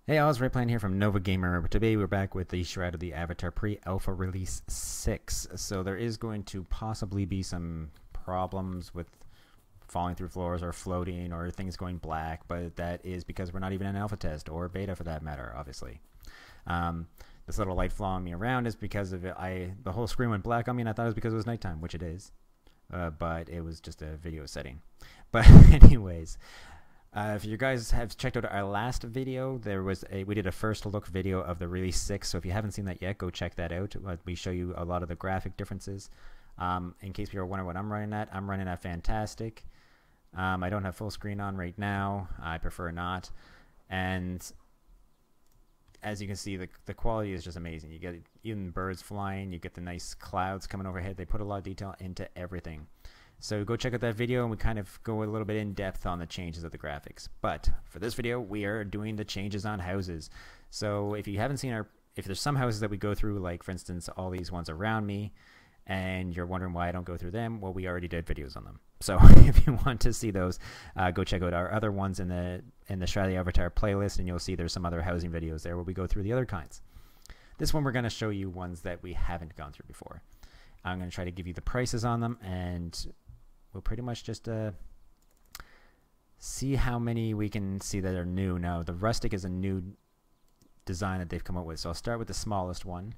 Hey, I was Rightplan here from NovaGamer. Today we're back with the Shroud of the Avatar pre-alpha release 6. So there is going to possibly be some problems with falling through floors or floating or things going black, but that is because we're not even in alpha test or beta for that matter, obviously. This little light following me around is because of it. The whole screen went black on me and I thought it was because it was nighttime, which it is. But it was just a video setting. But anyways, if you guys have checked out our last video, we did a first look video of the release 6. So if you haven't seen that yet, go check that out. We show you a lot of the graphic differences. In case you're wondering what I'm running at fantastic. I don't have full screen on right now. I prefer not. And as you can see, the quality is just amazing. You get even birds flying. You get the nice clouds coming overhead. They put a lot of detail into everything. So go check out that video and we kind of go a little bit in depth on the changes of the graphics. But for this video, we are doing the changes on houses. So if you haven't seen if there's some houses that we go through, like for instance, all these ones around me, and you're wondering why I don't go through them, well, we already did videos on them. So if you want to see those, go check out our other ones in the Shroud of the Avatar playlist, and you'll see there's some other housing videos there where we go through the other kinds. This one we're going to show you ones that we haven't gone through before. I'm going to try to give you the prices on them, and we'll pretty much just see how many we can see that are new. Now, the rustic is a new design that they've come up with, so I'll start with the smallest one.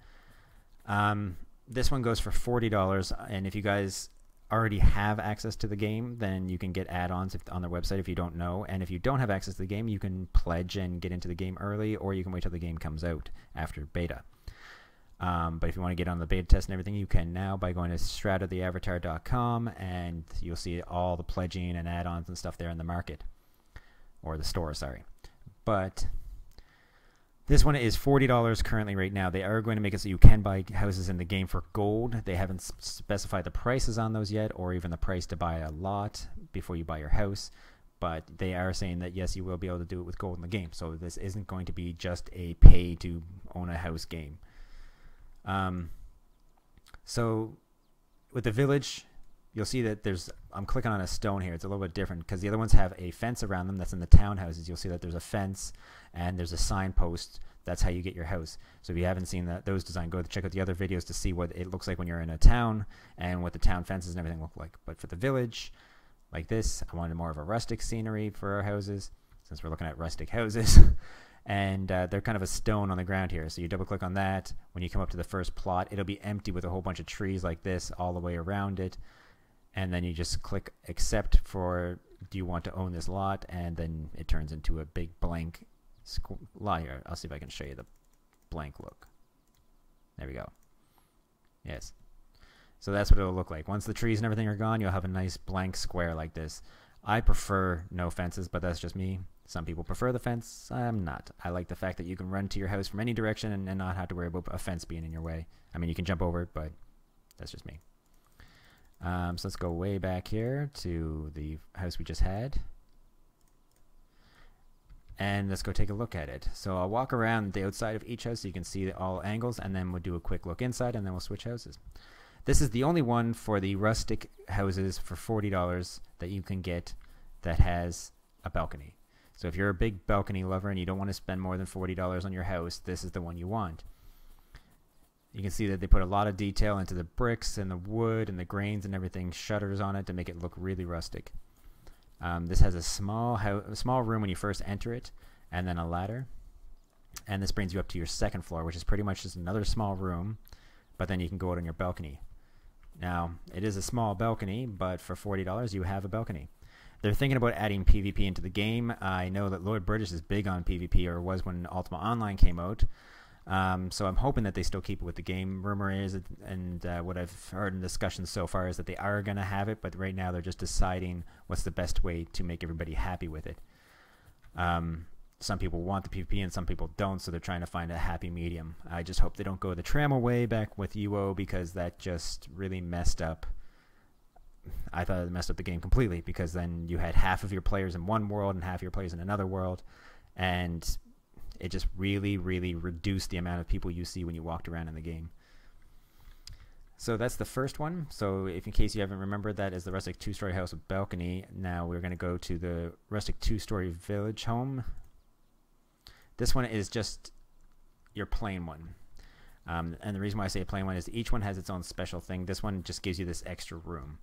This one goes for $40, and if you guys already have access to the game, then you can get add-ons on their website if you don't know. And if you don't have access to the game, you can pledge and get into the game early, or you can wait till the game comes out after beta. But if you want to get on the beta test and everything, you can now by going to shroudoftheavatar.com, and you'll see all the pledging and add-ons and stuff there in the market, or the store, sorry. But this one is $40 currently right now. They are going to make it so you can buy houses in the game for gold. They haven't specified the prices on those yet, or even the price to buy a lot before you buy your house. But they are saying that yes, you will be able to do it with gold in the game. So this isn't going to be just a pay to own a house game. So with the village, you'll see that I'm clicking on a stone here. It's a little bit different because the other ones have a fence around them. That's in the townhouses. You'll see that there's a fence and there's a signpost. That's how you get your house. So if you haven't seen those designs, go check out the other videos to see what it looks like when you're in a town and what the town fences and everything look like. But for the village, like this, I wanted more of a rustic scenery for our houses, since we're looking at rustic houses. And they're kind of a stone on the ground here. So you double click on that. When you come up to the first plot, it'll be empty with a whole bunch of trees like this all the way around it. And then you just click accept for, do you want to own this lot? And then it turns into a big blank lot here. I'll see if I can show you the blank look. There we go. Yes. So that's what it'll look like. Once the trees and everything are gone, you'll have a nice blank square like this. I prefer no fences, but that's just me. Some people prefer the fence. I'm not. I like the fact that you can run to your house from any direction and not have to worry about a fence being in your way. I mean, you can jump over it, but that's just me. So let's go way back here to the house we just had. And let's go take a look at it. So I'll walk around the outside of each house so you can see all angles, and then we'll do a quick look inside, and then we'll switch houses. This is the only one for the rustic houses for $40 that you can get that has a balcony. So if you're a big balcony lover and you don't want to spend more than $40 on your house, this is the one you want. You can see that they put a lot of detail into the bricks and the wood and the grains and everything, shutters on it to make it look really rustic. This has a small room when you first enter it, and then a ladder. And this brings you up to your second floor, which is pretty much just another small room, but then you can go out on your balcony. Now, it is a small balcony, but for $40 you have a balcony. They're thinking about adding PvP into the game. I know that Lord British is big on PvP, or was when Ultima Online came out. So I'm hoping that they still keep it with the game. Rumor is, and what I've heard in discussions so far is that they are going to have it, but right now they're just deciding what's the best way to make everybody happy with it. Some people want the PvP and some people don't, so they're trying to find a happy medium. I just hope they don't go the Trammel way back with UO, because that just really messed up. I thought it messed up the game completely, because then you had half of your players in one world and half of your players in another world, and it just really, really reduced the amount of people you see when you walked around in the game. So that's the first one. So if in case you haven't remembered, that is the rustic 2-story house with balcony. Now we're going to go to the rustic 2-story village home. This one is just your plain one. And the reason why I say a plain one is each one has its own special thing. This one just gives you this extra room.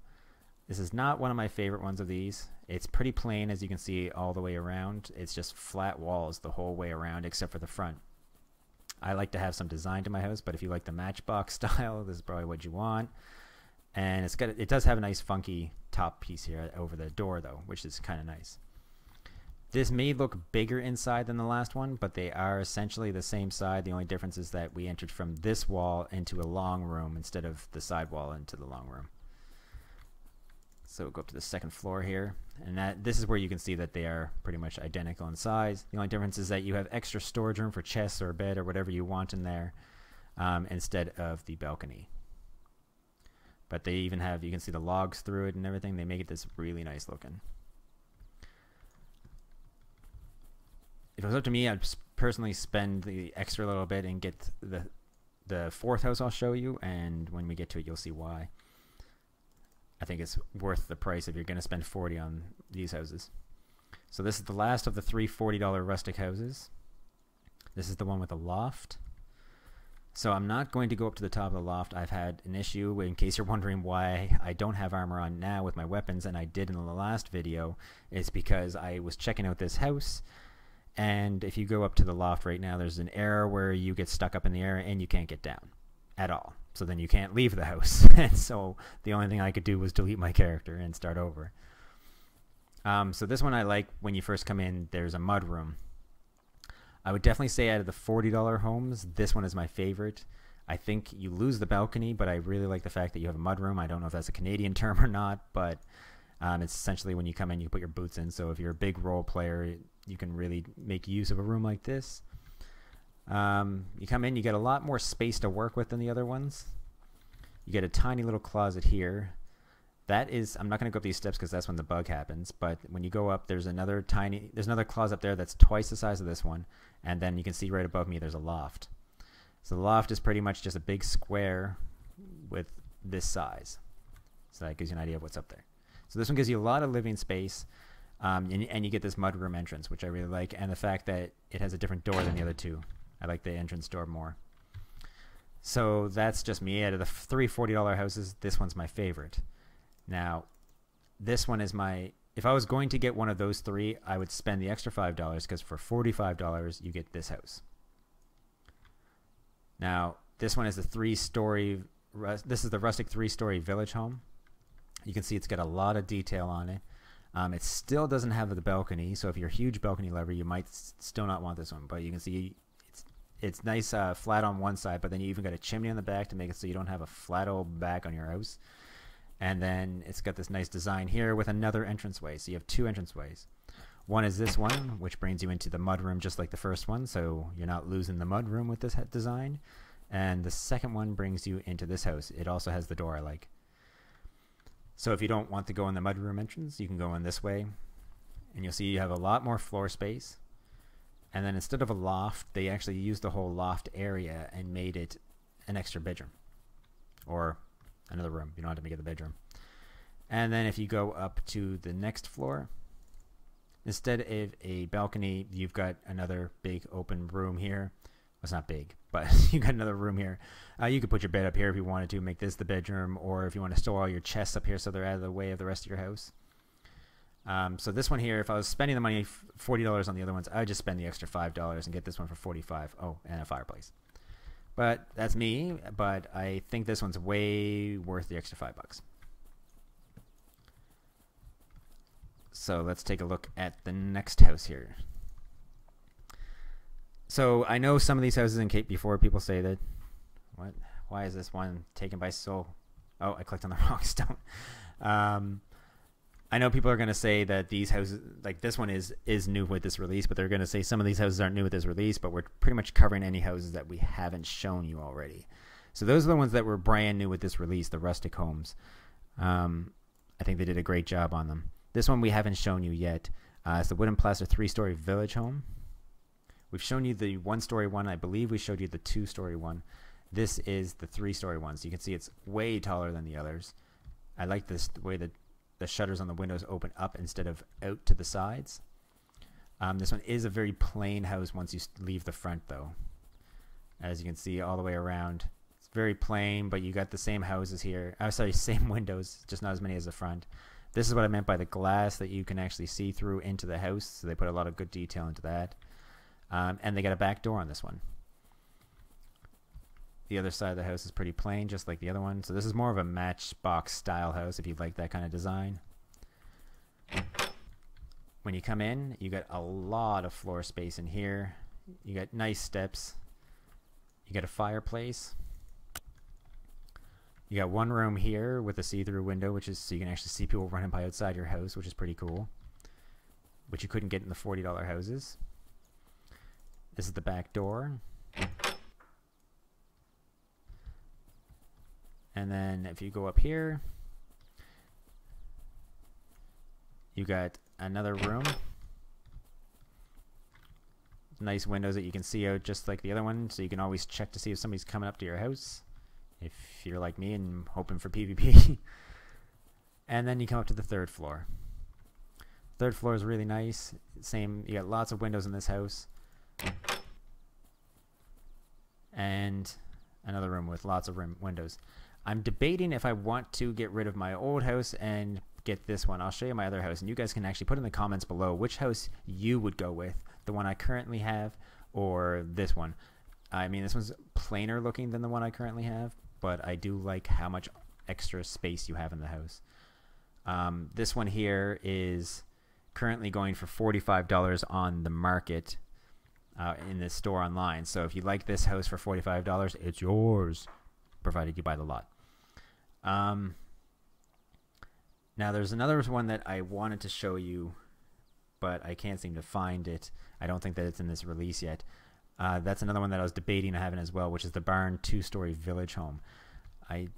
This is not one of my favorite ones of these. It's pretty plain, as you can see, all the way around. It's just flat walls the whole way around except for the front. I like to have some design to my house, but if you like the Matchbox style, this is probably what you want. And it does have a nice funky top piece here over the door though, which is kind of nice. This may look bigger inside than the last one, but they are essentially the same side. The only difference is that we entered from this wall into a long room instead of the side wall into the long room. So we'll go up to the second floor here, and this is where you can see that they are pretty much identical in size. The only difference is that you have extra storage room for chests or a bed or whatever you want in there, instead of the balcony. But they even have, you can see the logs through it and everything. They make it this really nice looking. If it was up to me, I'd personally spend the extra little bit and get the fourth house I'll show you, and when we get to it, you'll see why. I think it's worth the price if you're going to spend $40 on these houses. So this is the last of the three $40 rustic houses. This is the one with a loft. So I'm not going to go up to the top of the loft. I've had an issue, in case you're wondering why I don't have armor on now with my weapons, and I did in the last video. It's because I was checking out this house, and if you go up to the loft right now, there's an error where you get stuck up in the air and you can't get down at all. So then you can't leave the house. And so the only thing I could do was delete my character and start over. So this one I like. When you first come in, there's a mud room. I would definitely say out of the $40 homes, this one is my favorite. I think you lose the balcony, but I really like the fact that you have a mud room. I don't know if that's a Canadian term or not, but it's essentially when you come in, you put your boots in. So if you're a big role player, you can really make use of a room like this. You come in, you get a lot more space to work with than the other ones. You get a tiny little closet here. That is, I'm not going to go up these steps because that's when the bug happens, but when you go up, there's another closet up there that's twice the size of this one, and then you can see right above me there's a loft. So the loft is pretty much just a big square with this size. So that gives you an idea of what's up there. So this one gives you a lot of living space, and you get this mudroom entrance, which I really like, and the fact that it has a different door than the other two. I like the entrance door more. So that's just me. Out of the three $40 houses, this one's my favorite. Now, this one is if I was going to get one of those three, I would spend the extra $5 because for $45 you get this house. Now, this one is the this is the rustic 3-story village home. You can see it's got a lot of detail on it. It still doesn't have the balcony, so if you're a huge balcony lover, you might still not want this one, but you can see it's nice flat on one side, but then you even got a chimney on the back to make it so you don't have a flat old back on your house. And then it's got this nice design here with another entranceway. So you have two entranceways. One is this one, which brings you into the mudroom just like the first one, so you're not losing the mudroom with this design. And the second one brings you into this house. It also has the door I like. So if you don't want to go in the mudroom entrance, you can go in this way. And you'll see you have a lot more floor space. And then instead of a loft, they actually used the whole loft area and made it an extra bedroom. Or another room. You don't have to make it the bedroom. And then if you go up to the next floor, instead of a balcony, you've got another big open room here. Well, it's not big, but you got another room here. You could put your bed up here if you wanted to, make this the bedroom, or if you want to store all your chests up here so they're out of the way of the rest of your house. So this one here, if I was spending the money, $40 on the other ones, I would just spend the extra $5 and get this one for $45. Oh, and a fireplace. But that's me, but I think this one's way worth the extra $5. So let's take a look at the next house here. So I know some of these houses in Cape before people say that, why is this one taken by soul? Oh, I clicked on the wrong stone. I know people are going to say that these houses, like this one is new with this release, but they're going to say some of these houses aren't new with this release, but we're pretty much covering any houses that we haven't shown you already. So those are the ones that were brand new with this release, the rustic homes. I think they did a great job on them. This one we haven't shown you yet. It's the wood and plaster 3-story village home. We've shown you the 1-story one. I believe we showed you the 2-story one. This is the 3-story one. So you can see it's way taller than the others. I like this the way that the shutters on the windows open up instead of out to the sides. This one is a very plain house once you leave the front, though. As you can see all the way around, it's very plain, but you got the same houses here. Oh, sorry, same windows, just not as many as the front. This is what I meant by the glass that you can actually see through into the house. So they put a lot of good detail into that. And they got a back door on this one. The other side of the house is pretty plain, just like the other one. So this is more of a matchbox style house if you like that kind of design. When you come in, you got a lot of floor space in here. You got nice steps. You got a fireplace. You got one room here with a see-through window, which is so you can actually see people running by outside your house, which is pretty cool, which you couldn't get in the $40 houses. This is the back door. And then if you go up here, you got another room. Nice windows that you can see out just like the other one, so you can always check to see if somebody's coming up to your house if you're like me and hoping for PvP. And then you come up to the third floor. Third floor is really nice. Same, you got lots of windows in this house. And another room with lots of windows. I'm debating if I want to get rid of my old house and get this one. I'll show you my other house, and you guys can actually put in the comments below which house you would go with, the one I currently have or this one. I mean, this one's plainer looking than the one I currently have, but I do like how much extra space you have in the house. This one here is currently going for $45 on the market in the store online. So if you like this house for $45, it's yours, provided you buy the lot. Now there's another one that I wanted to show you, but I can't seem to find it. I don't think that it's in this release yet. That's another one that I was debating having as well, which is the barn 2-story village home. I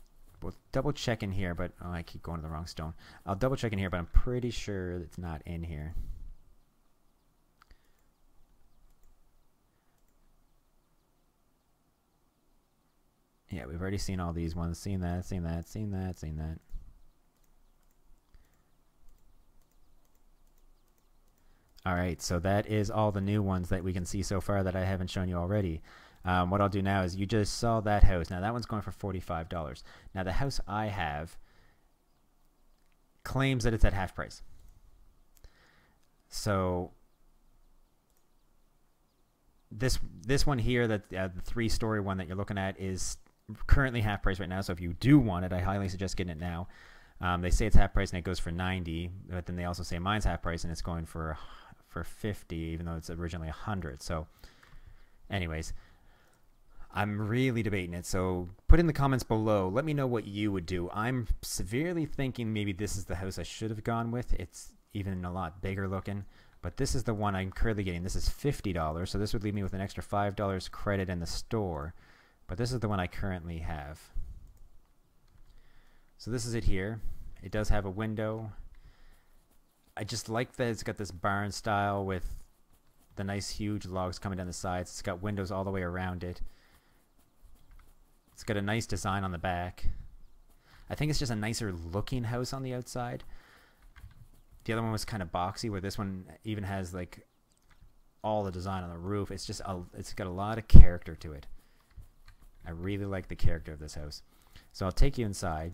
will double check in here, but oh, I keep going to the wrong stone. I'll double check in here, but I'm pretty sure it's not in here. Yeah, we've already seen all these ones. Seen that, seen that, seen that, seen that. Alright, so that is all the new ones that we can see so far that I haven't shown you already. What I'll do now is you just saw that house. Now that one's going for $45. Now the house I have claims that it's at half price. So this one here, that the 3-story one that you're looking at, is currently half price right now. So if you do want it, I highly suggest getting it now. They say it's half price and it goes for $90, but then they also say mine's half price and it's going for $50, even though it's originally $100. So anyways, I'm really debating it. So put in the comments below, let me know what you would do. I'm severely thinking maybe this is the house I should have gone with. It's even a lot bigger looking, but this is the one I'm currently getting. This is $50, so this would leave me with an extra $5 credit in the store, but this is the one I currently have. So this is it here. It does have a window. I just like that it's got this barn style with the nice huge logs coming down the sides. It's got windows all the way around it. It's got a nice design on the back. I think it's just a nicer looking house on the outside. The other one was kind of boxy, where this one even has like all the design on the roof. It's just it's got a lot of character to it. I really like the character of this house. So I'll take you inside.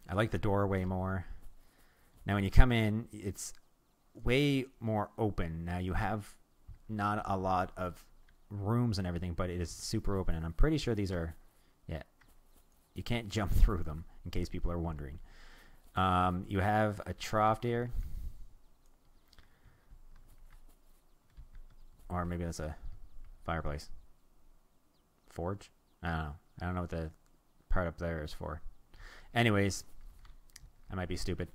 I like the doorway more. Now when you come in, it's way more open. Now you have not a lot of rooms and everything, but it is super open, and I'm pretty sure these are, yeah, you can't jump through them, in case people are wondering. You have a trough here, or maybe that's a fireplace. Forge? I don't know what the part up there is for. Anyways, I might be stupid.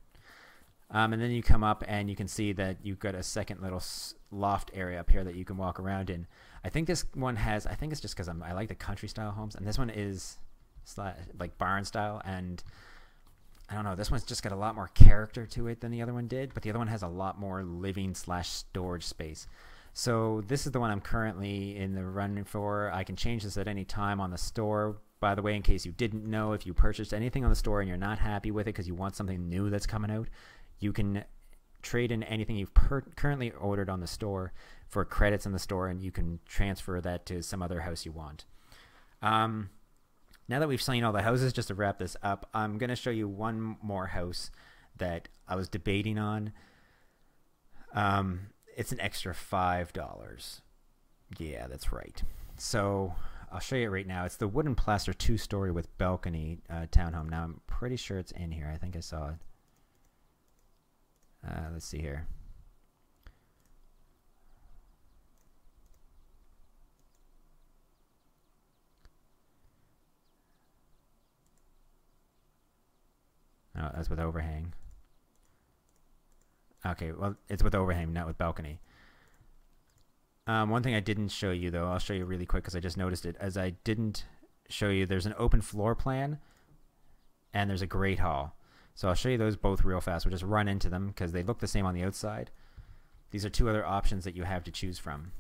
And then you come up and you can see that you've got a second little loft area up here that you can walk around in. I think this one has, I think it's just because I like the country style homes, and this one is like barn style, and I don't know, this one's just got a lot more character to it than the other one did, but the other one has a lot more living / storage space. So this is the one I'm currently in the run for. I can change this at any time on the store. By the way, in case you didn't know, if you purchased anything on the store and you're not happy with it because you want something new that's coming out, you can trade in anything you've currently ordered on the store for credits in the store, and you can transfer that to some other house you want. Now that we've seen all the houses, just to wrap this up, I'm going to show you one more house that I was debating on. It's an extra $5. Yeah, that's right. So I'll show you it right now. It's the wooden plaster 2-story with balcony townhome. Now I'm pretty sure it's in here. I think I saw it. Let's see here. Oh, that's with overhang. Okay, well, it's with overhang, not with balcony. One thing I didn't show you, though, I'll show you really quick because I just noticed it. As I didn't show you, there's an open floor plan and there's a great hall. So I'll show you those both real fast. We'll just run into them because they look the same on the outside. These are two other options that you have to choose from.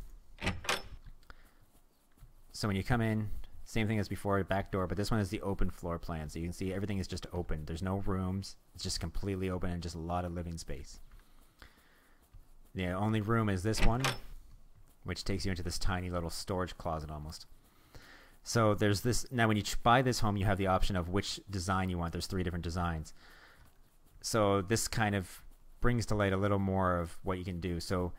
So when you come in, same thing as before, back door, but this one is the open floor plan. So you can see everything is just open. There's no rooms. It's just completely open and just a lot of living space. The only room is this one, which takes you into this tiny little storage closet almost. So there's this. Now when you buy this home, you have the option of which design you want. There's 3 different designs. So this kind of brings to light a little more of what you can do. So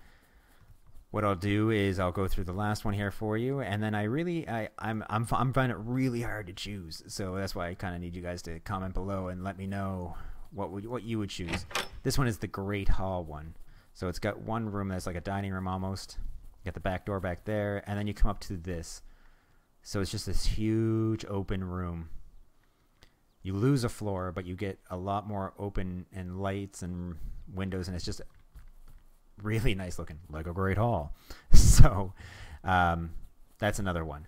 what I'll do is I'll go through the last one here for you, and then I'm finding it really hard to choose. So that's why I kind of need you guys to comment below and let me know what you would choose. This one is the Great Hall one. So it's got one room that's like a dining room almost. You got the back door back there, and then you come up to this. So it's just this huge open room. You lose a floor, but you get a lot more open and lights and windows, and it's just really nice looking, like a great hall. So that's another one.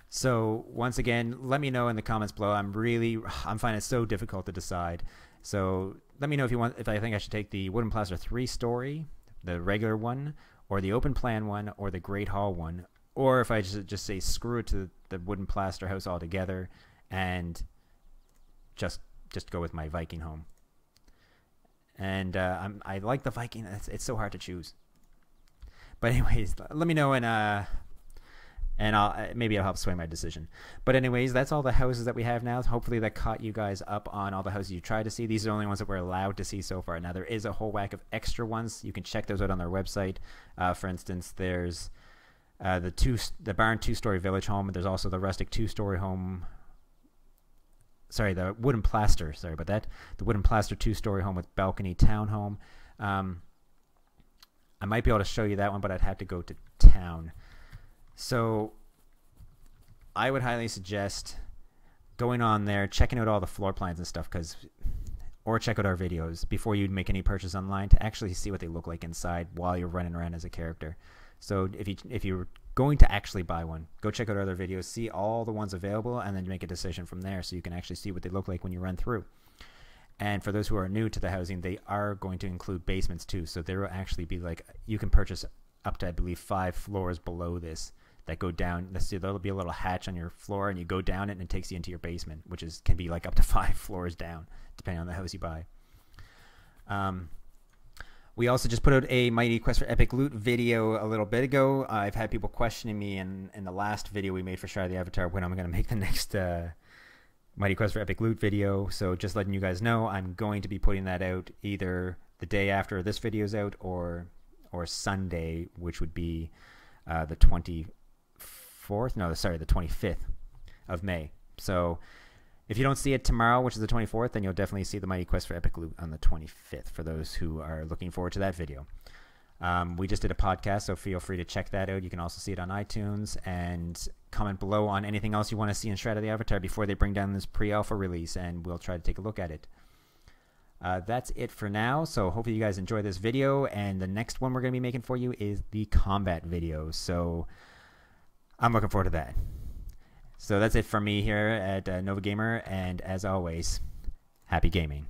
So once again, let me know in the comments below. I'm finding it so difficult to decide. So let me know if I think I should take the wooden plaster 3-story, the regular one, or the open plan one, or the great hall one, or if I just say screw it to the wooden plaster house altogether and just go with my Viking home. And I like the Viking. It's so hard to choose. But anyways, let me know, and maybe I'll help sway my decision. But anyways, that's all the houses that we have now. Hopefully that caught you guys up on all the houses you tried to see. These are the only ones that we're allowed to see so far. Now there is a whole whack of extra ones. You can check those out on their website. For instance, there's the barn 2-story village home. There's also the rustic 2-story home. Sorry, the wooden plaster. Sorry about that. The wooden plaster 2-story home with balcony townhome. I might be able to show you that one, but I'd have to go to town. So I would highly suggest going on there, checking out all the floor plans and stuff, or check out our videos before you make any purchase online to actually see what they look like inside while you're running around as a character. So if you're going to actually buy one, go check out our other videos, see all the ones available, and then make a decision from there so you can actually see what they look like when you run through. And for those who are new to the housing, they are going to include basements too. So there will actually be you can purchase up to, I believe, 5 floors below this that go down. Let's see, there'll be a little hatch on your floor, and you go down it, and it takes you into your basement, which can be up to 5 floors down, depending on the house you buy. We also just put out a Mighty Quest for Epic Loot video a little bit ago. I've had people questioning me in the last video we made for Shroud the Avatar when I'm going to make the next Mighty Quest for Epic Loot video. So just letting you guys know, I'm going to be putting that out either the day after this video's out or Sunday, which would be the 24th. No, sorry, the 25th of May. So if you don't see it tomorrow, which is the 24th, then you'll definitely see the Mighty Quest for Epic Loot on the 25th for those who are looking forward to that video. We just did a podcast, so feel free to check that out. You can also see it on iTunes, and comment below on anything else you want to see in Shroud of the Avatar before they bring down this pre-alpha release, and we'll try to take a look at it. That's it for now, so hopefully you guys enjoy this video, and the next one we're going to be making for you is the combat video, so I'm looking forward to that. So that's it from me here at NovaGamer, and as always, happy gaming.